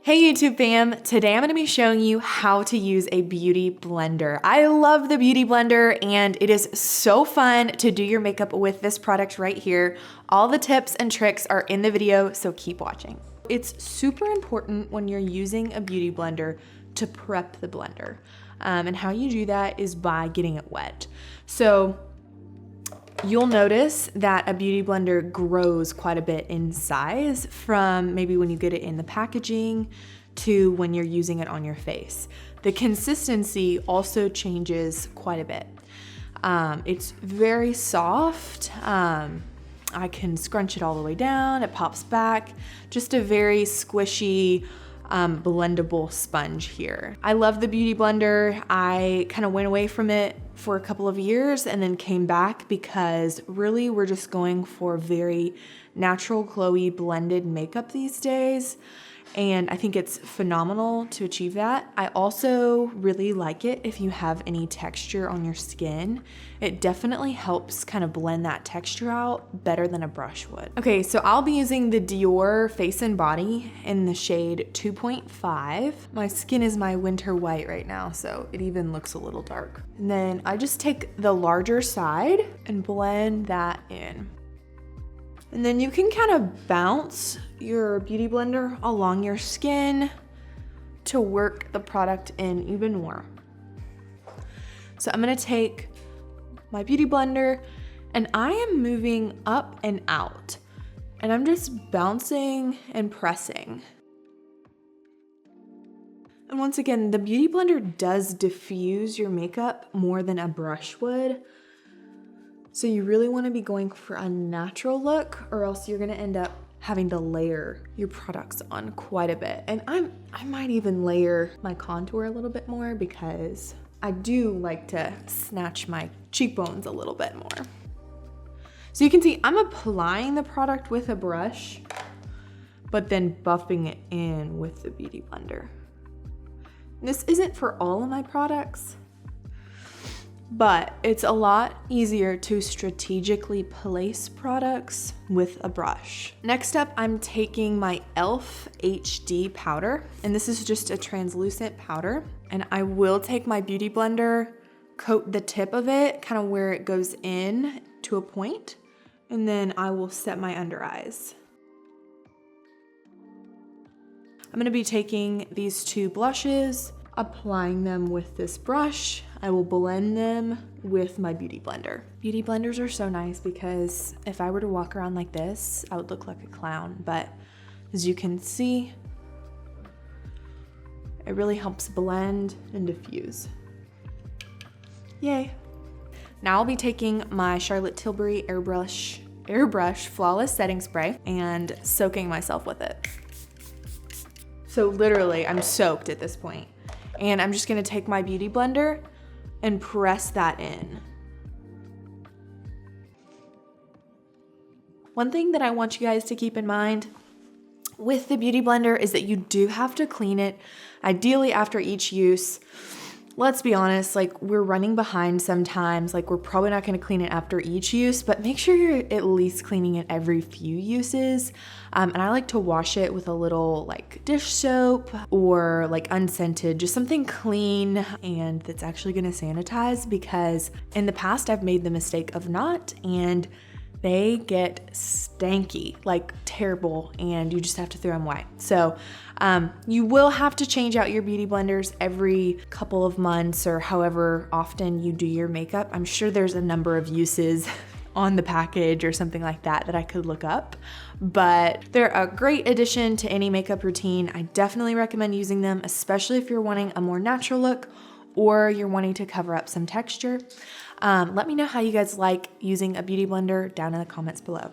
Hey YouTube fam, today I'm going to be showing you how to use a beauty blender. I love the beauty blender and it is so fun to do your makeup with this product right here. All the tips and tricks are in the video, so keep watching. It's super important when you're using a beauty blender to prep the blender. And how you do that is by getting it wet. So you'll notice that a beauty blender grows quite a bit in size from maybe when you get it in the packaging to when you're using it on your face. The consistency also changes quite a bit. It's very soft. I can scrunch it all the way down, it pops back. Just a very squishy, blendable sponge here. I love the beauty blender. I kind of went away from it for a couple of years and then came back because really we're just going for very natural, glowy, blended makeup these days. And I think it's phenomenal to achieve that. I also really like it if you have any texture on your skin. It definitely helps kind of blend that texture out better than a brush would. Okay, so I'll be using the Dior Face and Body in the shade 2.5. My skin is my winter white right now, so it even looks a little dark. And then I just take the larger side and blend that in. And then you can kind of bounce your beauty blender along your skin to work the product in even more. So I'm gonna take my beauty blender and I am moving up and out and I'm just bouncing and pressing. And once again, the beauty blender does diffuse your makeup more than a brush would. So you really want to be going for a natural look or else you're going to end up having to layer your products on quite a bit. And I might even layer my contour a little bit more because I do like to snatch my cheekbones a little bit more. So you can see I'm applying the product with a brush, but then buffing it in with the beauty blender. This isn't for all of my products, but it's a lot easier to strategically place products with a brush. Next up, I'm taking my e.l.f. HD powder, and this is just a translucent powder. And I will take my beauty blender, coat the tip of it, kind of where it goes in to a point, and then I will set my under eyes. I'm gonna be taking these two blushes, applying them with this brush. I will blend them with my beauty blender. Beauty blenders are so nice because if I were to walk around like this, I would look like a clown. But as you can see, it really helps blend and diffuse. Yay. Now I'll be taking my Charlotte Tilbury Airbrush Flawless Setting Spray and soaking myself with it. So literally, I'm soaked at this point. And I'm just gonna take my beauty blender and press that in. One thing that I want you guys to keep in mind with the beauty blender is that you do have to clean it, ideally after each use. Let's be honest, like we're running behind sometimes, like we're probably not gonna clean it after each use, but make sure you're at least cleaning it every few uses. And I like to wash it with a little like dish soap or like unscented, just something clean and that's actually gonna sanitize, because in the past I've made the mistake of not, and they get stanky, like terrible, and you just have to throw them away. So you will have to change out your beauty blenders every couple of months or however often you do your makeup. I'm sure there's a number of uses on the package or something like that I could look up, but they're a great addition to any makeup routine. I definitely recommend using them, especially if you're wanting a more natural look or you're wanting to cover up some texture. Let me know how you guys like using a beauty blender down in the comments below.